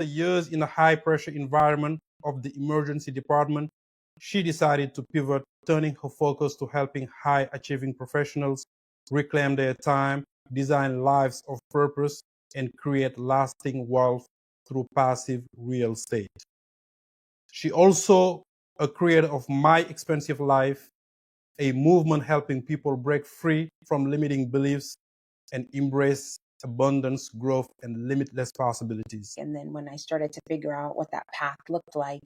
After years in a high-pressure environment of the emergency department, she decided to pivot, turning her focus to helping high-achieving professionals reclaim their time, design lives of purpose, and create lasting wealth through passive real estate. She also a creator of My Expensive Life, a movement helping people break free from limiting beliefs and embrace abundance, growth, and limitless possibilities. And then when I started to figure out what that path looked like,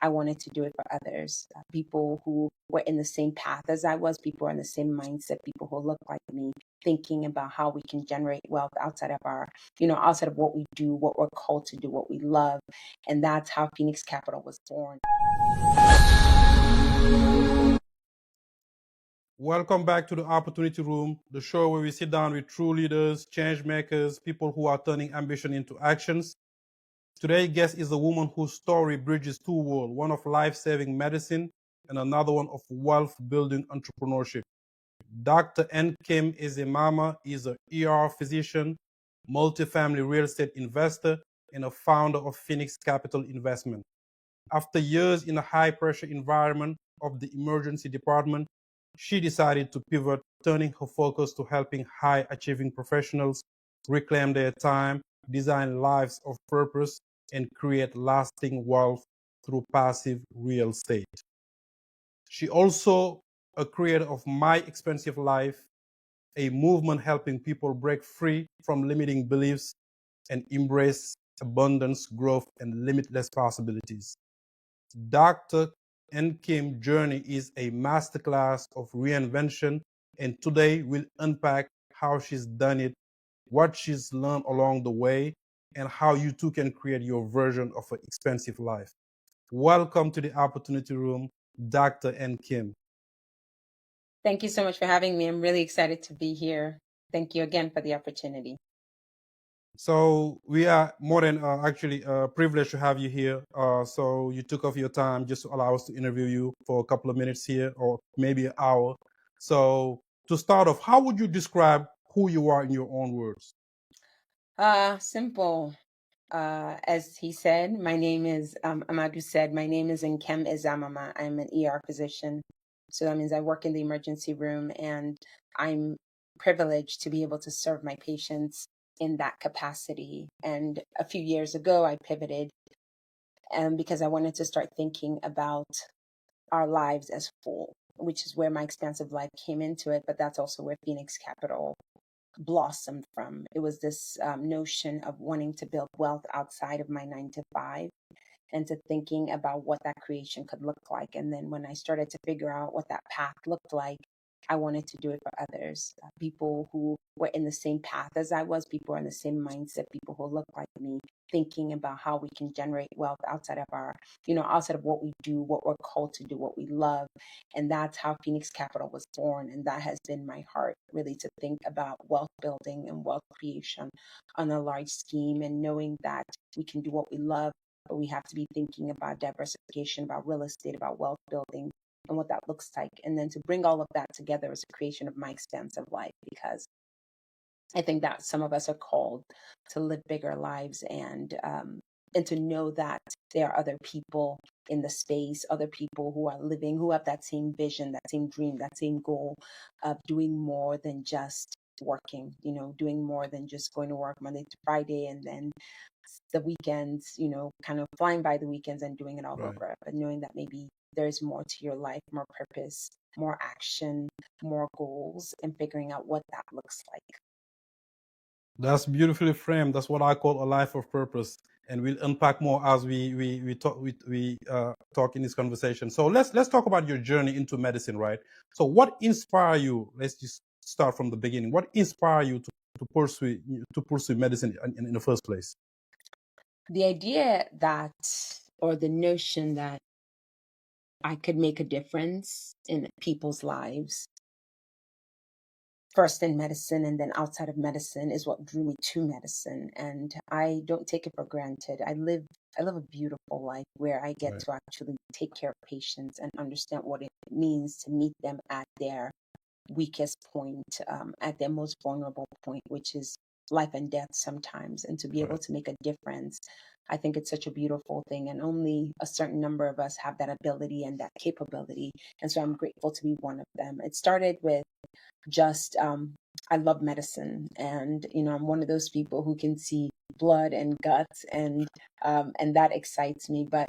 I wanted to do it for others, people who were in the same path as I was, people who are in the same mindset, people who look like me, thinking about how we can generate wealth outside of our, outside of what we do, what we're called to do, what we love. And that's how Phoenix Capital was born. Welcome back to the Opportunity Room, the show where we sit down with true leaders, change makers, people who are turning ambition into actions. Today's guest is a woman whose story bridges two worlds, one of life-saving medicine and another one of wealth-building entrepreneurship. Dr. Nkem is a mama, is an ER physician, multifamily real estate investor, and a founder of Phoenix Capital Investment. After years in a high-pressure environment of the emergency department, she decided to pivot, turning her focus to helping high-achieving professionals reclaim their time, design lives of purpose, and create lasting wealth through passive real estate. She also a creator of My Expensive Life, a movement helping people break free from limiting beliefs and embrace abundance, growth, and limitless possibilities. Dr. Nkem's journey is a masterclass of reinvention, and today we'll unpack how she's done it, what she's learned along the way, and how you too can create your version of an expensive life. Welcome to the Opportunity Room, Dr. Nkem. Thank you so much for having me. I'm really excited to be here. Thank you again for the opportunity. So we are more than actually privileged to have you here. So you took off your time just to allow us to interview you for a couple of minutes here, or maybe an hour. So to start off, how would you describe who you are in your own words? Simple. As he said, my name is, Amadou said, my name is Nkem Ezamama. I'm an ER physician. So that means I work in the emergency room, and I'm privileged to be able to serve my patients in that capacity. And a few years ago, I pivoted because I wanted to start thinking about our lives as full, which is where my expansive life came into it. But that's also where Phoenix Capital blossomed from. It was this notion of wanting to build wealth outside of my 9 to 5, and to thinking about what that creation could look like. And then when I started to figure out what that path looked like, I wanted to do it for others, people who were in the same path as I was, people who are in the same mindset, people who look like me, thinking about how we can generate wealth outside of our, outside of what we do, what we're called to do, what we love. And that's how Phoenix Capital was born. And that has been my heart, really, to think about wealth building and wealth creation on a large scheme, and knowing that we can do what we love, but we have to be thinking about diversification, about real estate, about wealth building, and what that looks like. And then to bring all of that together is a creation of My Expansive Life, because I think that some of us are called to live bigger lives, and to know that there are other people in the space, other people who are living, who have that same vision, that same dream, that same goal of doing more than just working, doing more than just going to work Monday to Friday, and then the weekends, kind of flying by the weekends and doing it all Right. over, but knowing that maybe there's more to your life, more purpose, more action, more goals, and figuring out what that looks like. That's beautifully framed. That's what I call a life of purpose, and we'll unpack more as we talk in this conversation. So let's talk about your journey into medicine, right? So what inspired you? Let's just start from the beginning. What inspired you to pursue medicine in the first place? The idea that, or the notion that I could make a difference in people's lives, first in medicine and then outside of medicine, is what drew me to medicine. And I don't take it for granted. I live a beautiful life where I get Right. to actually take care of patients and understand what it means to meet them at their weakest point, at their most vulnerable point, which is life and death sometimes, and to be able Right. to make a difference I think it's such a beautiful thing, and only a certain number of us have that ability and that capability. And so I'm grateful to be one of them. It started with just I love medicine, and I'm one of those people who can see blood and guts, and that excites me. But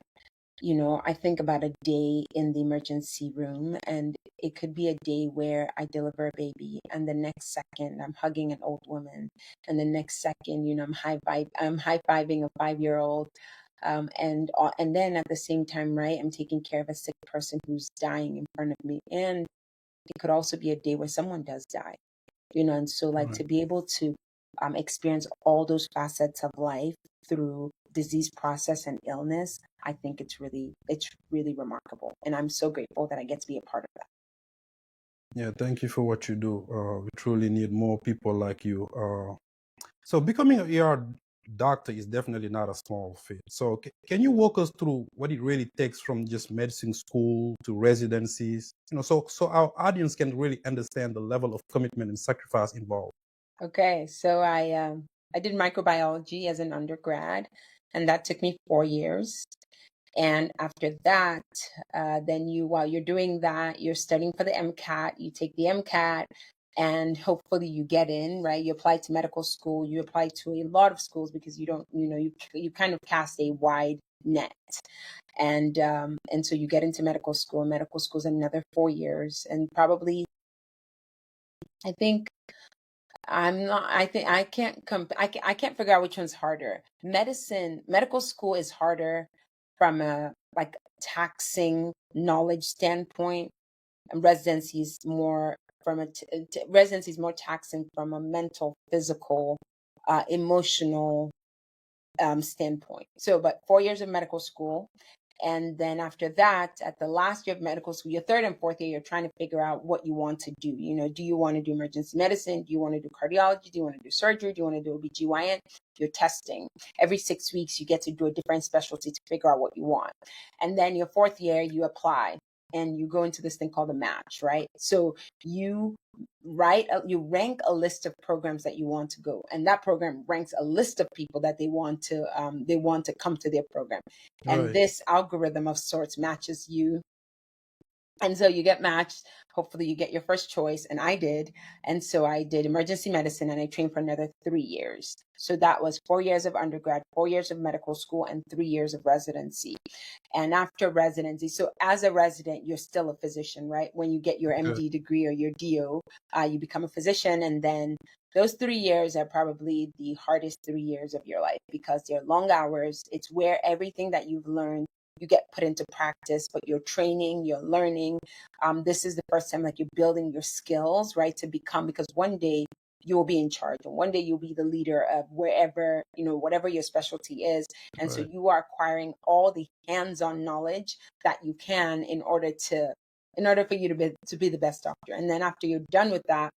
I think about a day in the emergency room, and it could be a day where I deliver a baby, and the next second I'm hugging an old woman, and the next second, I'm high fiving a 5-year old, and then at the same time, right, I'm taking care of a sick person who's dying in front of me, and it could also be a day where someone does die, and so like to be able to experience all those facets of life through disease process and illness, I think it's really remarkable, and I'm so grateful that I get to be a part of that. Yeah, thank you for what you do. We truly need more people like you. So becoming an ER doctor is definitely not a small feat. So can you walk us through what it really takes from just medicine school to residencies? So our audience can really understand the level of commitment and sacrifice involved. Okay, so I did microbiology as an undergrad, and that took me 4 years. And after that, then while you're doing that, you're studying for the MCAT. You take the MCAT, and hopefully you get in, right? You apply to medical school. You apply to a lot of schools because you don't, you kind of cast a wide net, and so you get into medical school. Medical school is another 4 years, and probably I think I'm not. I think I can't I can't figure out which one's harder. Medical school is harder from a like taxing knowledge standpoint, and residency is more taxing from a mental, physical, emotional standpoint. So, but 4 years of medical school. And then after that, at the last year of medical school, your third and fourth year, you're trying to figure out what you want to do. Do you want to do emergency medicine? Do you want to do cardiology? Do you want to do surgery? Do you want to do OBGYN? You're testing. Every 6 weeks, you get to do a different specialty to figure out what you want. And then your fourth year, you apply and you go into this thing called a match, right? So you rank a list of programs that you want to go, and that program ranks a list of people that they want to come to their program, and Right. this algorithm of sorts matches you, and so you get matched. Hopefully you get your first choice, and I did. And so I did emergency medicine, and I trained for another 3 years. So that was 4 years of undergrad, 4 years of medical school, and 3 years of residency. And after residency, so as a resident, you're still a physician, right? When you get your Okay. MD degree or your DO, you become a physician. And then those 3 years are probably the hardest 3 years of your life because they're long hours. It's where everything that you've learned, you get put into practice, but you're training, you're learning. This is the first time like you're building your skills, right? To become, because one day you will be in charge, and one day you'll be the leader of wherever, whatever your specialty is. And so Right. you are acquiring all the hands-on knowledge that you can in order for you to be the best doctor. And then after you're done with that,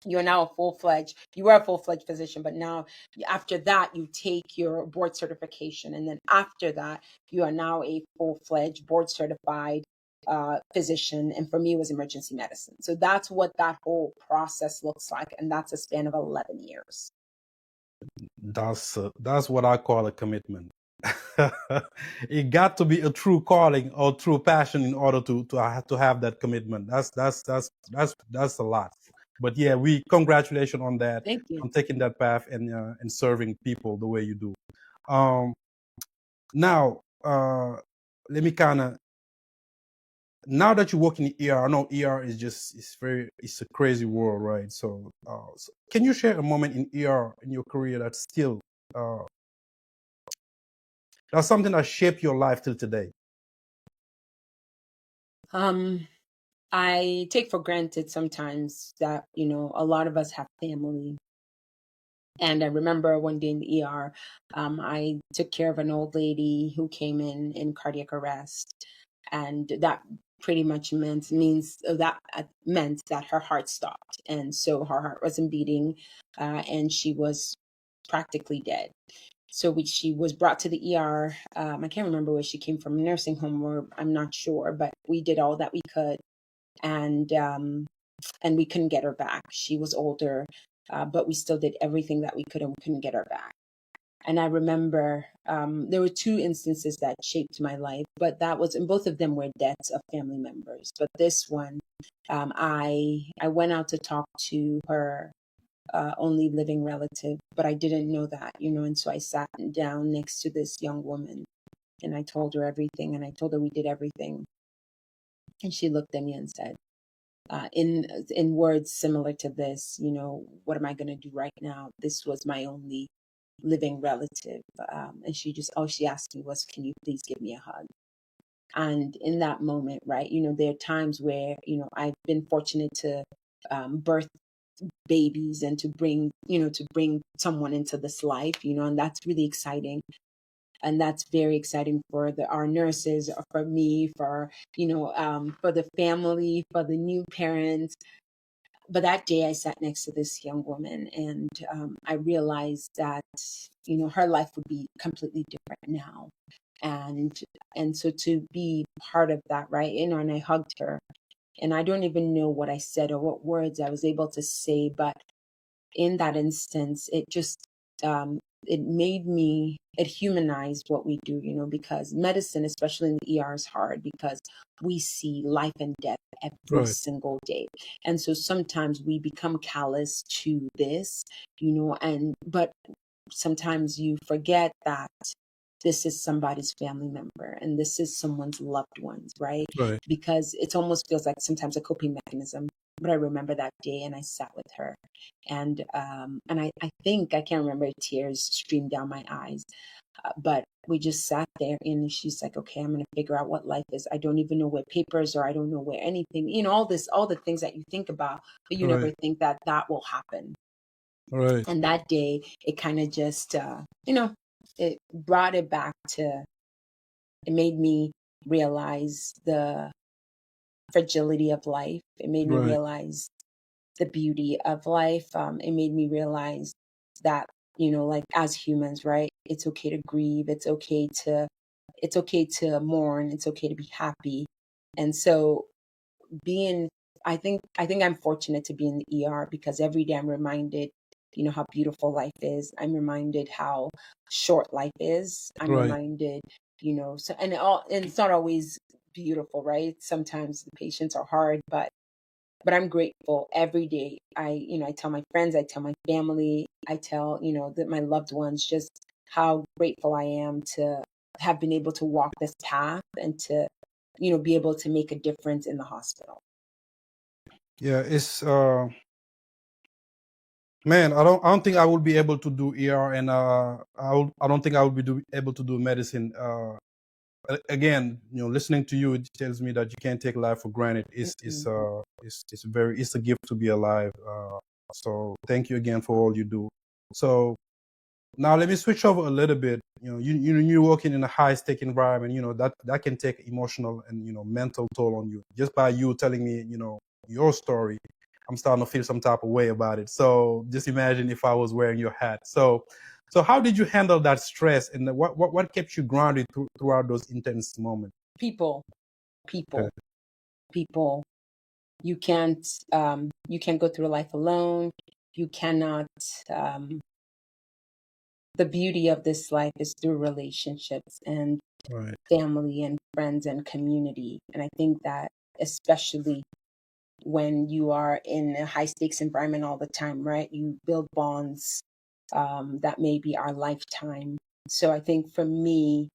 you are a full-fledged physician, but now after that you take your board certification, and then after that you are now a full-fledged board certified physician. And for me, it was emergency medicine. So that's what that whole process looks like, and that's a span of 11 years. That's what I call a commitment. It got to be a true calling or true passion in order to have that commitment. That's a lot. But yeah, we congratulations on that, Thank you. on taking that path and serving people the way you do. Um, Now, let me kind of, now that you work in the ER, I know ER is just it's a crazy world, right? So can you share a moment in ER in your career that's still uh, that's something that shaped your life till today? um I take for granted sometimes that a lot of us have family. And I remember one day in the ER, I took care of an old lady who came in cardiac arrest, and that pretty much meant that her heart stopped, and so her heart wasn't beating, and she was practically dead. So she was brought to the ER. I can't remember where she came from, a nursing home, or I'm not sure, but we did all that we could, and we couldn't get her back. She was older, but we still did everything that we could, and we couldn't get her back. And I remember there were two instances that shaped my life, but that was, and both of them were deaths of family members. But this one, I went out to talk to her only living relative, but I didn't know that, and so I sat down next to this young woman and I told her everything, and I told her we did everything. And she looked at me and said, in words similar to this, what am I going to do right now? This was my only living relative. And all she asked me was, can you please give me a hug? And in that moment, right, there are times where, I've been fortunate to birth babies and to bring someone into this life, and that's really exciting. And that's very exciting for our nurses, for me, for the family, for the new parents. But that day I sat next to this young woman, and I realized that, her life would be completely different now. And so to be part of that, right, and I hugged her, and I don't even know what I said or what words I was able to say, but in that instance, it just it humanized what we do, because medicine, especially in the ER, is hard because we see life and death every Right. single day. And so sometimes we become callous to this, but sometimes you forget that this is somebody's family member and this is someone's loved ones, right? Right. Because it almost feels like sometimes a coping mechanism. But I remember that day and I sat with her, and I think I can't remember, tears streamed down my eyes, but we just sat there, and she's like, okay, I'm going to figure out what life is. I don't even know where papers, or I don't know where anything, all the things that you think about, but you never Right. think that that will happen. Right. And that day, it kind of just, it brought it back to, it made me realize the fragility of life. It made me Right. realize the beauty of life. It made me realize that, like as humans, right? It's okay to grieve. It's okay to mourn. It's okay to be happy. And so being, I think I'm fortunate to be in the ER because every day I'm reminded, how beautiful life is. I'm reminded how short life is. I'm Right. reminded, so, and it's not always beautiful, right? Sometimes the patients are hard, but I'm grateful every day. I tell my friends, I tell my family, I tell, that my loved ones, just how grateful I am to have been able to walk this path and to, be able to make a difference in the hospital. Yeah, it's man, I don't think I will be able to do ER, and I don't think I will be able to do medicine. Again, listening to you, it tells me that you can't take life for granted. It's a gift to be alive. So thank you again for all you do. So now let me switch over a little bit. You're working in a high stake environment. That can take emotional and mental toll on you. Just by you telling me your story, I'm starting to feel some type of way about it. So just imagine if I was wearing your hat. So how did you handle that stress, and what kept you grounded throughout those intense moments? People, Okay. people, people. You can't go through life alone. You cannot. Um, the beauty of this life is through relationships and Right. family and friends and community. And I think that especially when you are in a high stakes environment all the time, right? You build bonds that may be our lifetime. So I think for me,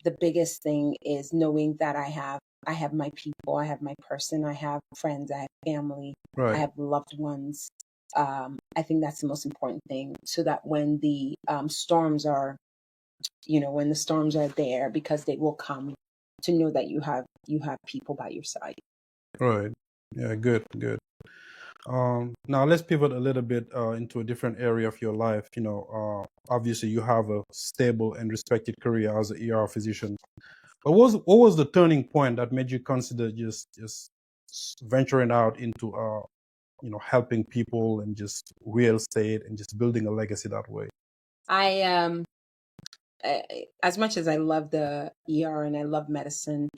the biggest thing is knowing that I have my people, I have my person, I have friends, I have family, I Right. have loved ones. I think that's the most important thing, so that when the storms are, when the storms are there, because they will come, to know that you have people by your side. Right. Yeah. Good. Good. Now let's pivot a little bit into a different area of your life. Obviously you have a stable and respected career as an ER physician. But what was the turning point that made you consider just venturing out into helping people and just real estate and just building a legacy that way? I as much as I love the ER and I love medicine,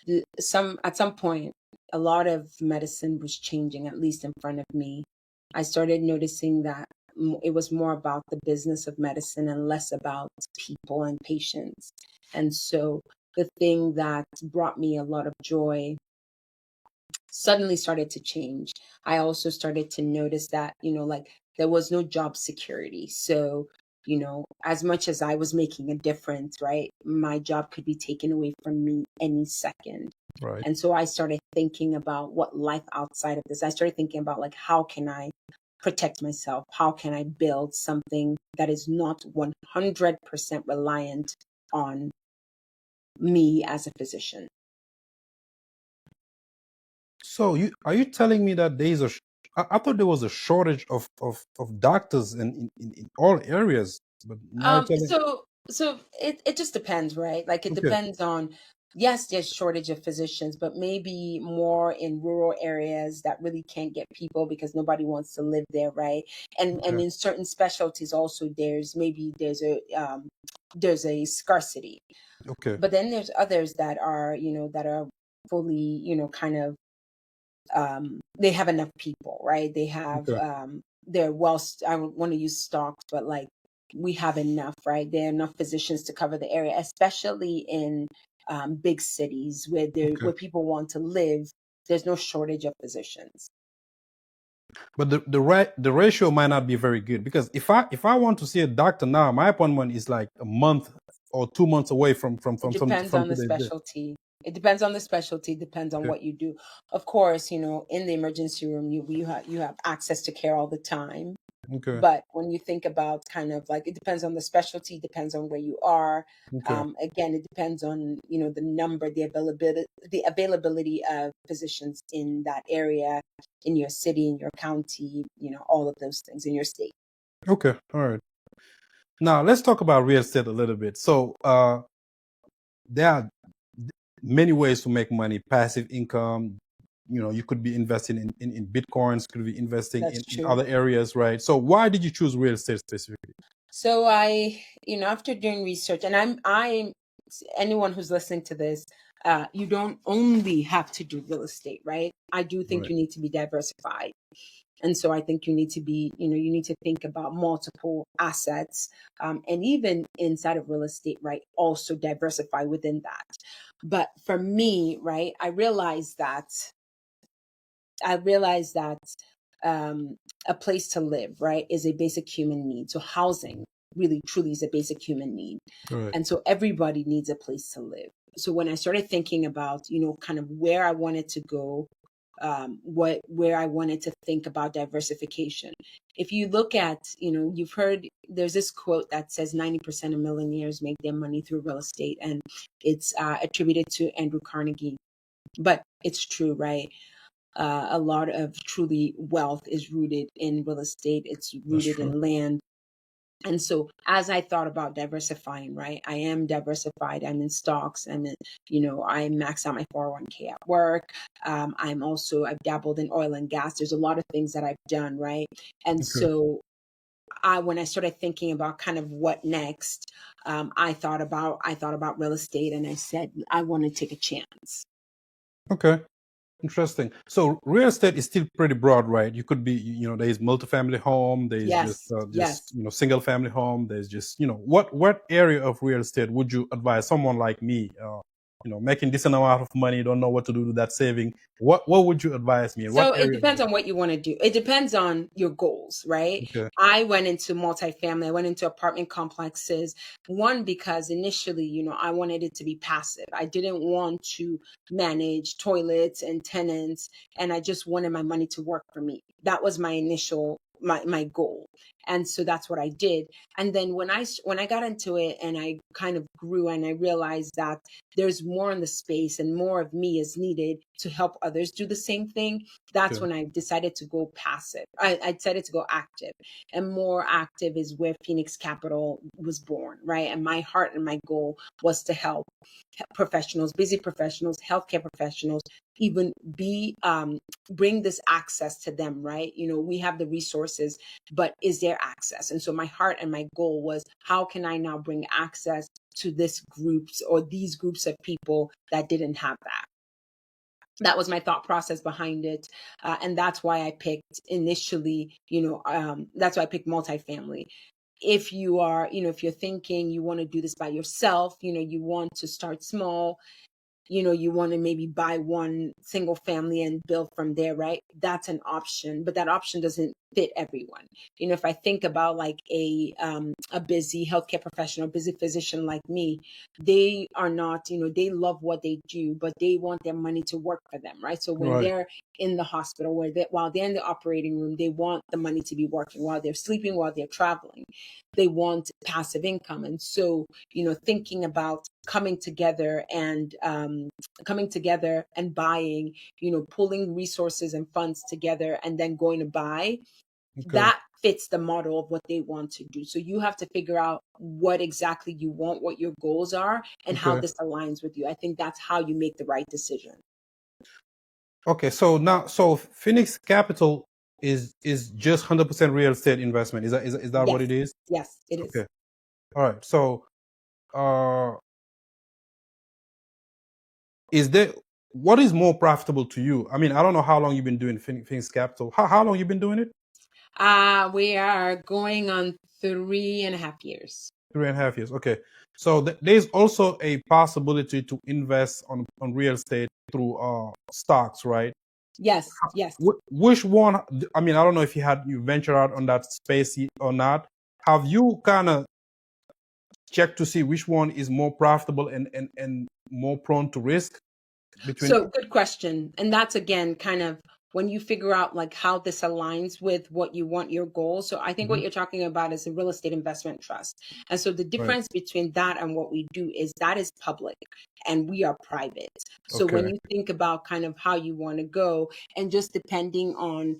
at some point, a lot of medicine was changing, at least in front of me. I started noticing that it was more about the business of medicine and less about people and patients. And so the thing that brought me a lot of joy suddenly started to change. I also started to notice that, like there was no job security. So, as much as I was making a difference, right, my job could be taken away from me any second. Right. And so I started thinking about what life outside of this. I started thinking about like, how can I protect myself? How can I build something that is not 100% reliant on me as a physician? So are you telling me that there is I thought there was a shortage of doctors in all areas, but now you're telling. So it just depends, right? Like it Okay. depends on, yes, there's shortage of physicians, but maybe more in rural areas that really can't get people because nobody wants to live there, right? And Okay. in certain specialties also there's a scarcity. Okay. But then there's others that are, that are fully, kind of they have enough people, right? They have Okay. they're well I don't want to use stocks, but like we have enough, right? There are enough physicians to cover the area, especially in big cities Okay. where people want to live. There's no shortage of physicians. But the ratio might not be very good, because if I want to see a doctor now, my appointment is like a month or 2 months away It depends from on the today's day. specialty. It depends on the specialty, depends on Okay. what you do. Of course, in the emergency room, you have access to care all the time. Okay. But when you think about kind of like, it depends on the specialty, depends on where you are. Okay. Again, it depends on, the availability of physicians in that area, in your city, in your county, all of those things in your state. Okay. All right. Now let's talk about real estate a little bit. So there are many ways to make money. Passive income. You could be investing in bitcoins, could be investing That's in true. other areas, right? So why did you choose real estate specifically? So after doing research, and anyone who's listening to this, you don't only have to do real estate, right? I do think Right. you need to be diversified. And so I think you need to you need to think about multiple assets, and even inside of real estate, right? Also diversify within that. But for me, right, I realized that a place to live, right, is a basic human need. So housing really truly is a basic human need. Right. And so everybody needs a place to live. So when I started thinking about, kind of where I wanted to go, where I wanted to think about diversification. If you look at, you've heard there's this quote that says 90% of millionaires make their money through real estate, and it's attributed to Andrew Carnegie. But it's true, right? A lot of truly wealth is rooted in real estate. It's That's rooted true. in land. And so as I thought about diversifying, right, I am diversified. I'm in stocks. I max out my 401k at work. I've dabbled in oil and gas. There's a lot of things that I've done, right? And Okay. so when I started thinking about kind of what next, I thought about real estate, and I said, I want to take a chance. Okay. Interesting. So real estate is still pretty broad, right? You could be, there is multifamily home, there is Yes, just yes. single family home. There's just, what area of real estate would you advise someone like me, making decent amount of money, don't know what to do with that saving? What would you advise me? In what So it area? depends on what you want to do. It depends on your goals, right? Okay. I went into multifamily. I went into apartment complexes. One, because initially, I wanted it to be passive. I didn't want to manage toilets and tenants, and I just wanted my money to work for me. That was my initial my goal. And so that's what I did. And then when I got into it and I kind of grew, and I realized that there's more in the space and more of me is needed to help others do the same thing, that's Okay. when I decided to go passive. I decided to go active. And more active is where Phoenix Capital was born, right? And my heart and my goal was to help professionals, busy professionals, healthcare professionals, even bring this access to them, right? We have the resources, but is there access? And so my heart and my goal was, how can I now bring access to this groups or these groups of people that didn't have that? That was my thought process behind it. And that's why I picked initially, that's why I picked multifamily. If you are, if you're thinking you want to do this by yourself, you want to start small, you want to maybe buy one single family and build from there, right? That's an option, but that option doesn't fit everyone. If I think about like a busy healthcare professional, busy physician like me, they are not, they love what they do, but they want their money to work for them, right? So when Right. they're in the hospital, while they're in the operating room, they want the money to be working while they're sleeping, while they're traveling. They want passive income, and so thinking about coming together and buying, pulling resources and funds together and then going to buy, Okay. that fits the model of what they want to do. So you have to figure out what exactly you want, what your goals are, and how Okay. this aligns with you. I think that's how you make the right decision. Okay. So now, so Phoenix Capital is just 100% real estate investment. Is that what Yes, it is? yes, it is. Okay. All right. So, uh, is there what is more profitable to you? I mean, I don't know how long you've been doing Phoenix Capital. How long you been doing it? We are going on 3.5 years. 3.5 years. Okay. So there's also a possibility to invest on real estate through stocks, right? Yes, yes. Which one? I mean, I don't know if you venture out on that space or not. Have you kind of checked to see which one is more profitable and more prone to risk between? So good question. And that's again kind of when you figure out like how this aligns with what you want your goals. So I think what Mhm. you're talking about is a real estate investment trust. And so the Right. difference between that and what we do is that is public and we are private. So when Okay. you think about kind of how you want to go, and just depending on,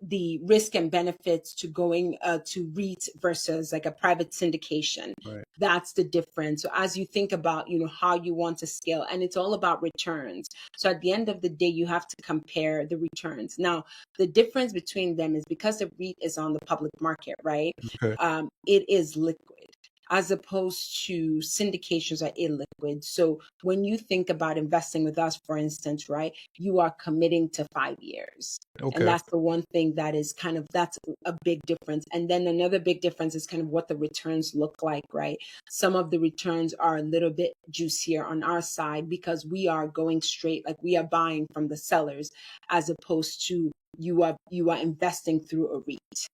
the risk and benefits to going to REIT versus like a private syndication, Right. that's the difference. So as you think about, how you want to scale, and it's all about returns. So at the end of the day, you have to compare the returns. Now, the difference between them is because the REIT is on the public market, right? Okay. It is liquid, as opposed to syndications are illiquid. So when you think about investing with us, for instance, right, you are committing to 5 years. And Okay. that's the one thing that is kind of, that's a big difference. And then another big difference is kind of what the returns look like, right? Some of the returns are a little bit juicier on our side because we are going straight, like we are buying from the sellers, as opposed to you are investing through a REIT.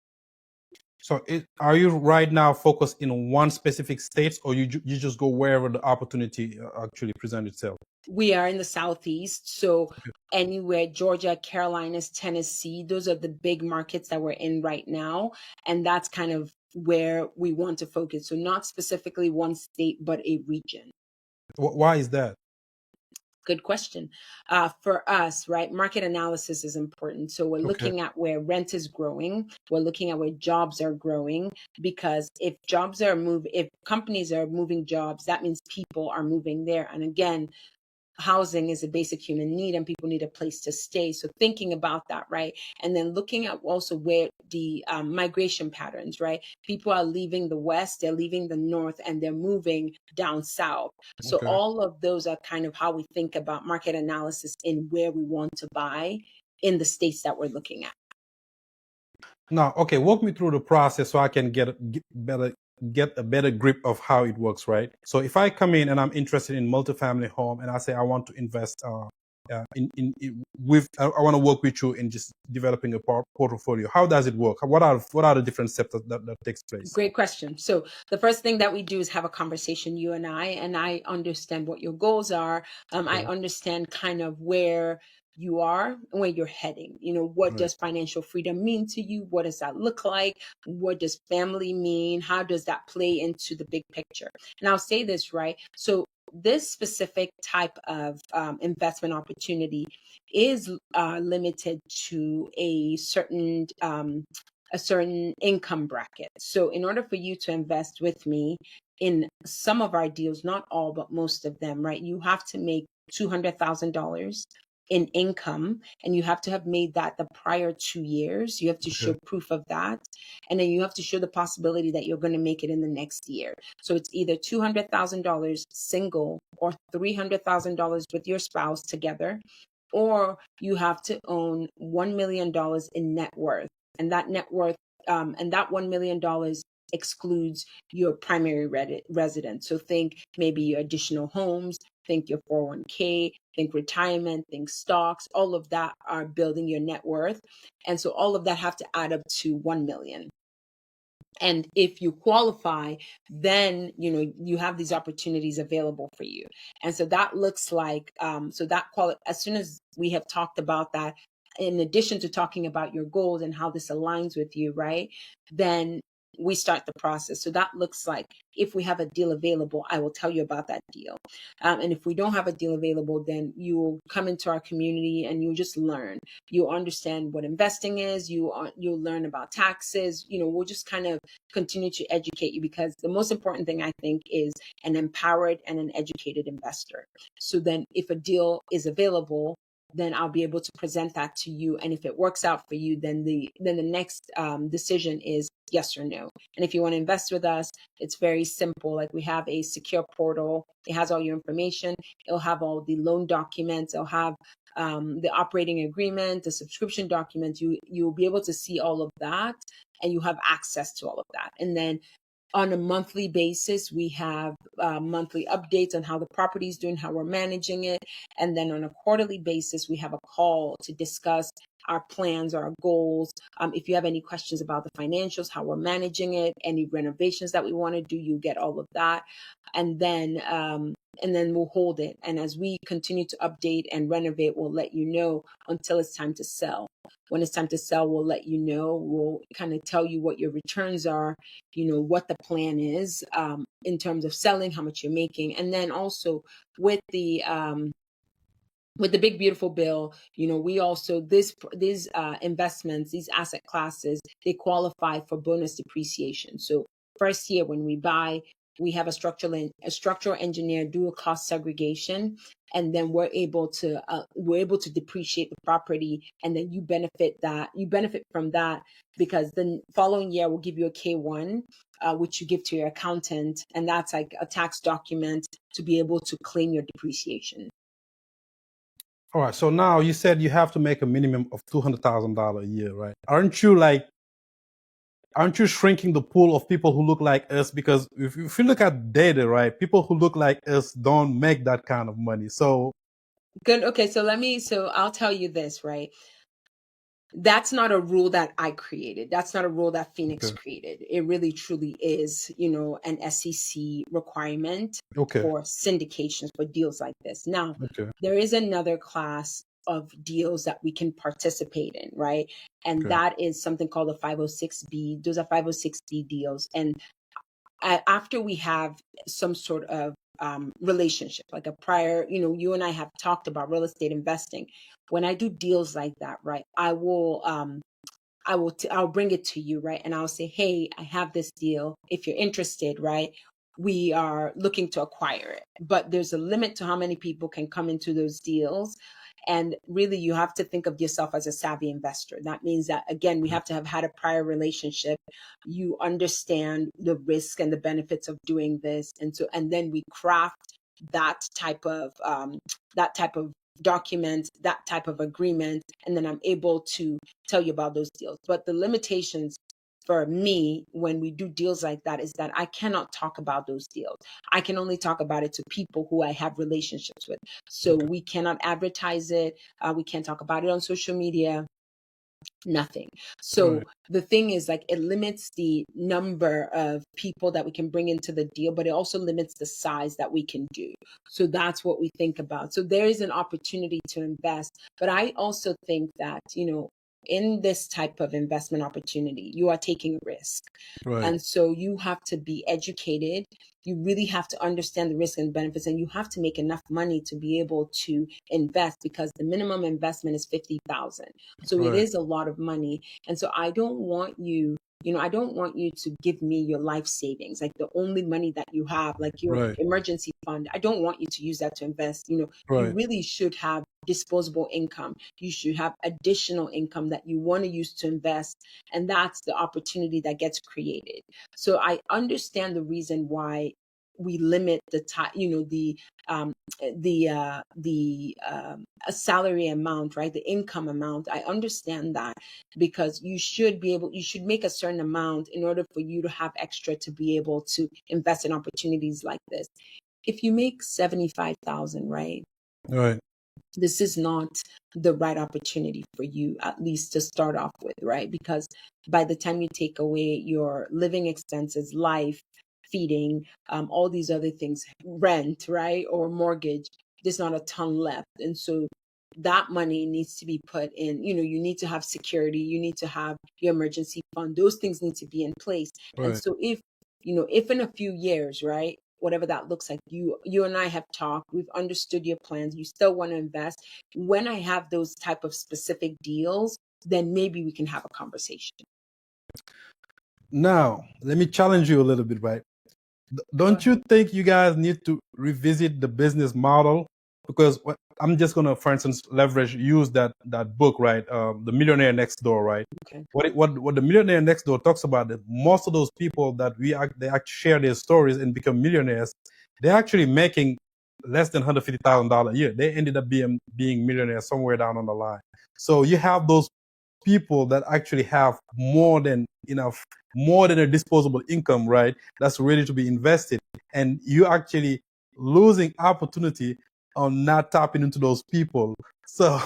So, are you right now focused in one specific state, or you just go wherever the opportunity actually present itself? We are in the Southeast, so anywhere, Georgia, Carolinas, Tennessee, those are the big markets that we're in right now. And that's kind of where we want to focus. So not specifically one state, but a region. Why is that? Good question. For us, right, market analysis is important. So we're Okay. looking at where rent is growing. We're looking at where jobs are growing, because if if companies are moving jobs, that means people are moving there. And again, housing is a basic human need and people need a place to stay. So thinking about that, right? And then looking at also where the migration patterns, right? People are leaving the West, they're leaving the North, and they're moving down South. So Okay. all of those are kind of how we think about market analysis in where we want to buy in the states that we're looking at. Now, okay, walk me through the process so I can get a better grip of how it works, right? So if I come in and I'm interested in multifamily home and I say I want to invest I want to work with you in just developing a portfolio. How does it work? What are the different steps that takes place? Great question. So the first thing that we do is have a conversation, you and I understand what your goals are. I Okay. understand kind of where you are and where you're heading. What Right. does financial freedom mean to you? What does that look like? What does family mean? How does that play into the big picture? And I'll say this, right? So this specific type of investment opportunity is limited to a certain income bracket. So in order for you to invest with me in some of our deals, not all, but most of them, right, you have to make $200,000 in income, and you have to have made that the prior 2 years. You have to Okay. show proof of that. And then you have to show the possibility that you're going to make it in the next year. So it's either $200,000 single or $300,000 with your spouse together, or you have to own $1 million in net worth. And that net worth, and that $1 million excludes your primary residence. So think maybe your additional homes, think your 401k, think retirement, think stocks, all of that are building your net worth. And so all of that have to add up to 1 million. And if you qualify, then you have these opportunities available for you. And so that looks like as soon as we have talked about that, in addition to talking about your goals and how this aligns with you, right, then we start the process. So that looks like, if we have a deal available, I will tell you about that deal. And if we don't have a deal available, then you will come into our community and you'll just learn. You'll understand what investing is. You'll learn about taxes. We'll just kind of continue to educate you, because the most important thing, I think, is an empowered and an educated investor. So then if a deal is available, then I'll be able to present that to you. And if it works out for you, then the next decision is yes or no. And if you want to invest with us, it's very simple. Like, we have a secure portal. It has all your information. It'll have all the loan documents. It'll have the operating agreement, the subscription documents. You'll be able to see all of that, and you have access to all of that. And then on a monthly basis, we have monthly updates on how the property is doing, how we're managing it. And then on a quarterly basis, we have a call to discuss our plans, our goals. If you have any questions about the financials, how we're managing it, any renovations that we want to do, you get all of that. And then we'll hold it. And as we continue to update and renovate, we'll let you know until it's time to sell. When it's time to sell, we'll let you know. We'll kind of tell you what your returns are, what the plan is in terms of selling, how much you're making. And then also with the big beautiful bill, we also, these investments, these asset classes, they qualify for bonus depreciation. So first year when we buy, we have a structural engineer do a cost segregation, and then we're able to depreciate the property, and then you benefit from that, because the following year we'll give you a K1, which you give to your accountant, and that's like a tax document to be able to claim your depreciation. All right. So now you said you have to make a minimum of $200,000 a year, right? Aren't you shrinking the pool of people who look like us? Because if you look at data, right, people who look like us don't make that kind of money. So good. Okay. So I'll tell you this, right? That's not a rule that I created. That's not a rule that Phoenix created. It really truly is, an SEC requirement for syndications, for deals like this. Now, there is another class of deals that we can participate in, right? And that is something called a 506B. Those are 506B deals. And after we have some sort of relationship, like a prior, you and I have talked about real estate investing. When I do deals like that, right, I'll bring it to you, right? And I'll say, hey, I have this deal. If you're interested, right, we are looking to acquire it. But there's a limit to how many people can come into those deals. And really, you have to think of yourself as a savvy investor. That means that, again, we have to have had a prior relationship. You understand the risk and the benefits of doing this. And then we craft that type of document, that type of agreement, and then I'm able to tell you about those deals. But the limitations for me when we do deals like that is that I cannot talk about those deals. I can only talk about it to people who I have relationships with. So we cannot advertise it. We can't talk about it on social media. Nothing. So the thing is, like, it limits the number of people that we can bring into the deal, but it also limits the size that we can do. So that's what we think about. So there is an opportunity to invest. But I also think that, in this type of investment opportunity, you are taking risk. And so you have to be educated. You really have to understand the risk and benefits, and you have to make enough money to be able to invest, because the minimum investment is $50,000. So it is a lot of money. And so I don't want you to give me your life savings, like the only money that you have, like your emergency fund. I don't want you to use that to invest. You really should have disposable income. You should have additional income that you want to use to invest. And that's the opportunity that gets created. So I understand the reason why we limit the time, a salary amount, right? The income amount. I understand that, because you should make a certain amount in order for you to have extra to be able to invest in opportunities like this. If you make 75,000, right? Right. This is not the right opportunity for you, at least to start off with, right? Because by the time you take away your living expenses, life, feeding, all these other things, rent, right, or mortgage, there's not a ton left. And so that money needs to be put in, you need to have security, you need to have your emergency fund, those things need to be in place. And Right. so if in a few years, right, whatever that looks like, you and I have talked, we've understood your plans, you still want to invest, when I have those type of specific deals, then maybe we can have a conversation. Now, let me challenge you a little bit, right? Don't you think you guys need to revisit the business model? Because I'm just gonna, for instance, use that book, right? The Millionaire Next Door, right? Okay. What the Millionaire Next Door talks about, that most of those people that they actually share their stories and become millionaires, they're actually making less than $150,000 a year. They ended up being millionaires somewhere down on the line. So you have those people that actually have more than a disposable income, right? That's ready to be invested, and you actually losing opportunity on not tapping into those people. So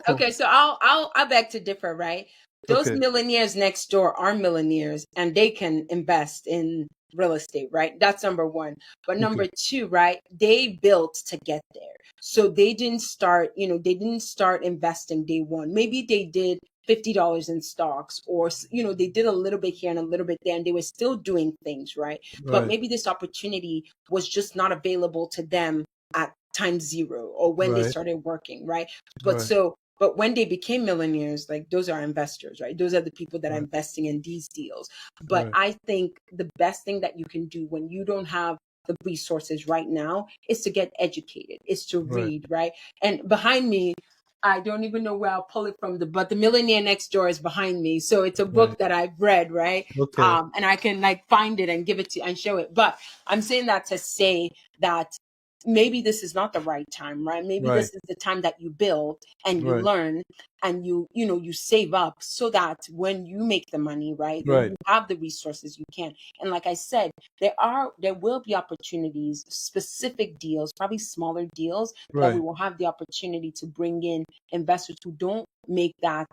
Okay, so I'll beg to differ, right? Those okay, millionaires next door are millionaires and they can invest in real estate, right? That's number one. But number two, right? They built to get there. So they didn't start, investing day one. Maybe they did $50 in stocks, or they did a little bit here and a little bit there, and they were still doing things, right? But maybe this opportunity was just not available to them at time zero, or when they started working, right? But when they became millionaires, like, those are investors, right? Those are the people that are investing in these deals. But I think the best thing that you can do when you don't have the resources right now is to get educated, is to read, right? And behind me, I don't even know where I'll pull it from, but the Millionaire Next Door is behind me. So it's a book that I've read, right? Okay. And I can find it and give it to and show it. But I'm saying that to say that maybe this is not the right time, right? Maybe this is the time that you build and you learn and you save up, so that when you make the money, right, when you have the resources, you can. And like I said, there will be opportunities, specific deals, probably smaller deals, that we will have the opportunity to bring in investors who don't make that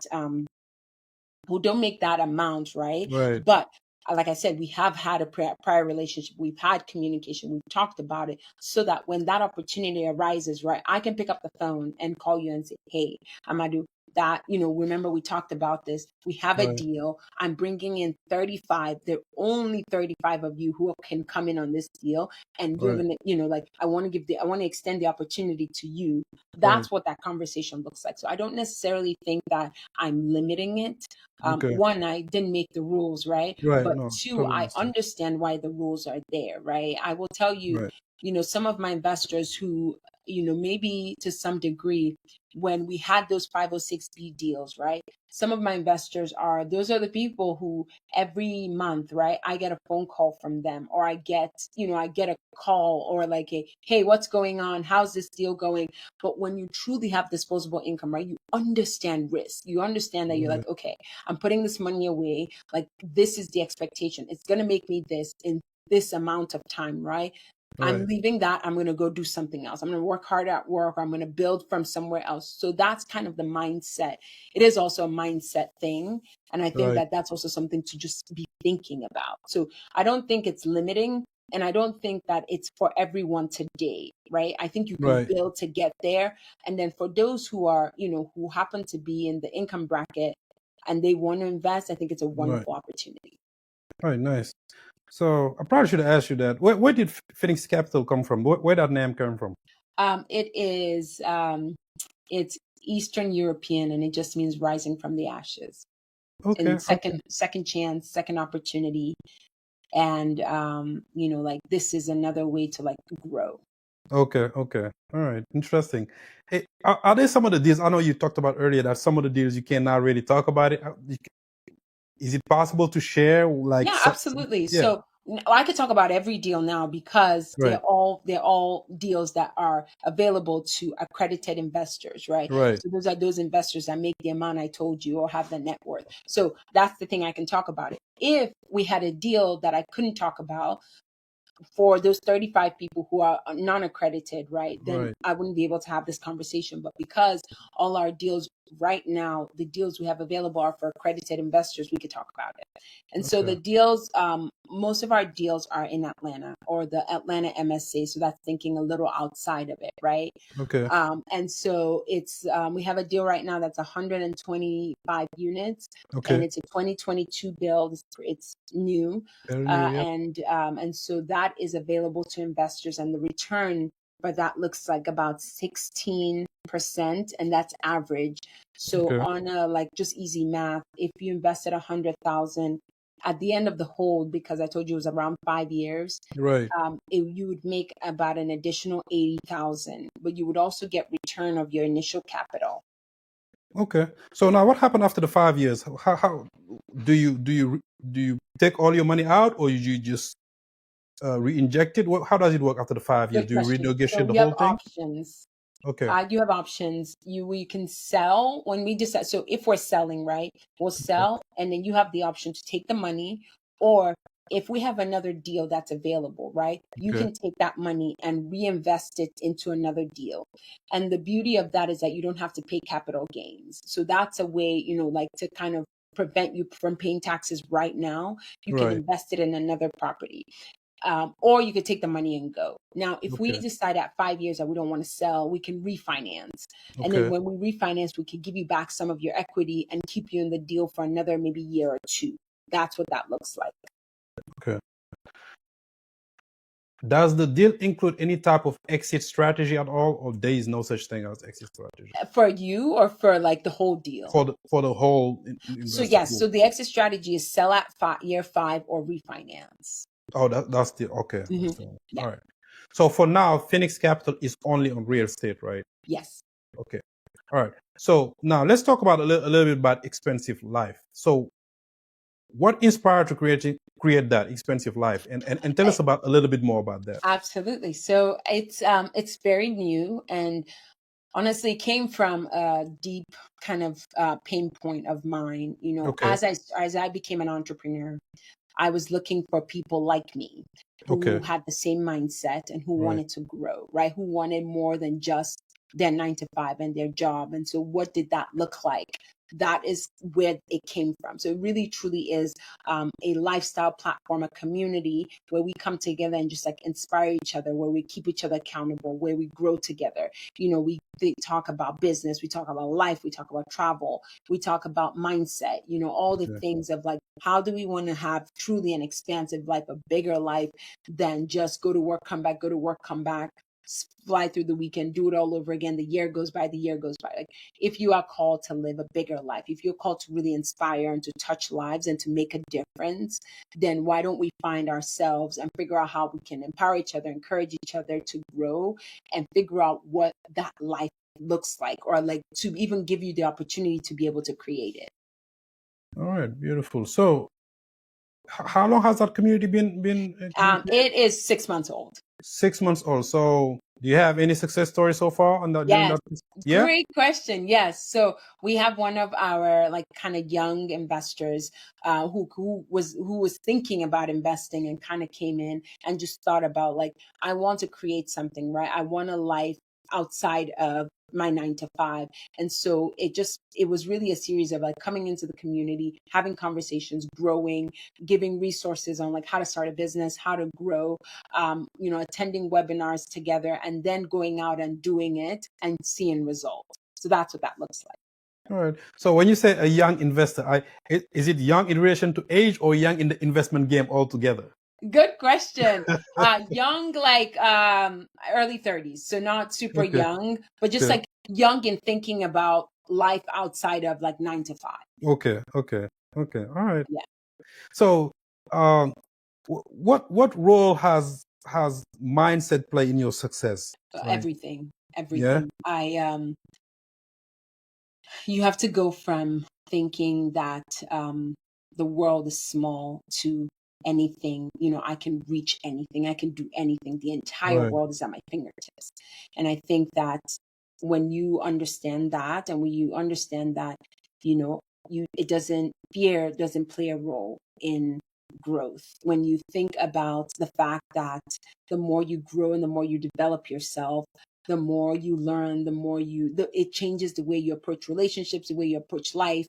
amount, right? But like I said, we have had a prior relationship. We've had communication. We've talked about it, so that when that opportunity arises, right, I can pick up the phone and call you and say, hey, Amadou, that, remember we talked about this. We have a deal. I'm bringing in 35. There are only 35 of you who can come in on this deal. And you're going to, I want to extend the opportunity to you. That's what that conversation looks like. So I don't necessarily think that I'm limiting it. One, I didn't make the rules, right? But two, I understand why the rules are there, right? I will tell you, some of my investors who, maybe to some degree, when we had those 506B deals, right? Some of my investors those are the people who every month, right, I get a phone call from them, or I get a call, or like, hey, what's going on? How's this deal going? But when you truly have disposable income, right, you understand risk. You understand that you're like, okay, I'm putting this money away. Like, this is the expectation. It's going to make me this in this amount of time, right? I'm leaving that. I'm going to go do something else. I'm going to work hard at work. I'm going to build from somewhere else. So that's kind of the mindset. It is also a mindset thing. And I think that that's also something to just be thinking about. So I don't think it's limiting. And I don't think that it's for everyone today, right? I think you can build to get there. And then for those who are, who happen to be in the income bracket and they want to invest, I think it's a wonderful opportunity. All right, nice. So I probably should have asked you that. Where did Phoenix Capital come from? Where that name come from? It is it's Eastern European, and it just means rising from the ashes. Okay. And second chance, second opportunity, and this is another way to grow. Okay. All right. Interesting. Hey, are there some of the deals? I know you talked about earlier that some of the deals you cannot really talk about it. Is it possible to share? Yeah, absolutely. So I could talk about every deal now because Right. they're all deals that are available to accredited investors, right? Right. So those are those investors that make the amount I told you or have the net worth. So that's the thing I can talk about it. If we had a deal that I couldn't talk about, for those 35 people who are non-accredited, right, then Right. I wouldn't be able to have this conversation. But because all our deals right now, the deals we have available are for accredited investors, we could talk about it. And so the Okay. deals, most of our deals are in Atlanta or the Atlanta MSA. So that's thinking a little outside of it, right? Okay. And so it's we have a deal right now that's 125 units, and Okay. it's a 2022 build. It's new, Very new. Yep. and so that is available to investors, and the return for that looks like about 16%, and that's average. So Okay. on a like just easy math, if you invested 100,000 at the end of the hold, because I told you it was around 5 years, Right. you would make about an additional 80,000, but you would also get return of your initial capital. Okay. So now, what happened after the 5 years? How do you take all your money out, or you just re-inject it? How does it work after the 5 years? Good Do you question. So renegotiate the you have whole thing? options. Okay. You have options. We can sell when we decide. So if we're selling, right, we'll Okay. sell, and then you have the option to take the money, or if we have another deal that's available, right, you Okay. can take that money and reinvest it into another deal. And the beauty of that is that you don't have to pay capital gains. So that's a way, like to kind of prevent you from paying taxes right now. You can Right. invest it in another property, or you could take the money and go. Now, if we Okay. decide at 5 years that we don't want to sell, we can refinance. And then Okay. when we refinance, we can give you back some of your equity and keep you in the deal for another maybe year or two. That's what that looks like. Okay. Does the deal include any type of exit strategy at all, or there is no such thing as exit strategy For you or for like the whole deal? for the whole So investor yes, pool? so the exit strategy is sell at year 5 or refinance. Oh, that's the okay. Hmm. All Yeah. right. So for now, Phoenix Capital is only on real estate, right? Yes. Okay. All right. So now let's talk about a little bit about expensive life. So what inspired to create that expensive life, and tell us about a little bit more about that. Absolutely. So it's very new, and honestly came from a deep kind of pain point of mine. Okay. As I became an entrepreneur, I was looking for people like me who Okay. had the same mindset and who Right. wanted to grow, right? Who wanted more than just their 9 to 5 and their job. And so, what did that look like? That is where it came from. So, it really truly is a lifestyle platform, a community where we come together and just like inspire each other, where we keep each other accountable, where we grow together. We talk about business, we talk about life, we talk about travel, we talk about mindset, all the Okay. things of like, how do we want to have truly an expansive life, a bigger life than just go to work, come back, go to work, come back, fly through the weekend, do it all over again. The year goes by, the year goes by. Like, if you are called to live a bigger life, if you're called to really inspire and to touch lives and to make a difference, then why don't we find ourselves and figure out how we can empower each other, encourage each other to grow, and figure out what that life looks like, or like to even give you the opportunity to be able to create it. All right. Beautiful. So how long has that community been created? It is 6 months old. 6 months old. So do you have any success stories so far on that during Yes. that? Yeah. Great question. Yes. So we have one of our like kind of young investors who was thinking about investing and kind of came in and just thought about like, I want to create something, right? I want a life outside of my 9 to 5. And so it was really a series of like coming into the community, having conversations, growing, giving resources on like how to start a business, how to grow, attending webinars together, and then going out and doing it and seeing results. So that's what that looks like. All right. So when you say a young investor, is it young in relation to age or young in the investment game altogether? Good question. Young, like early 30s. So not super Okay. young, but just Okay. like young in thinking about life outside of like 9 to 5. Okay. Okay. Okay. All right. Yeah. So, what role has mindset play in your success? Like, Everything. yeah. Everything. You have to go from thinking that the world is small to anything, I can reach anything, I can do anything. The entire Right. world is at my fingertips. And I think that when you understand that, and when you understand that, fear doesn't play a role in growth. When you think about the fact that the more you grow and the more you develop yourself, the more you learn, it changes the way you approach relationships, the way you approach life.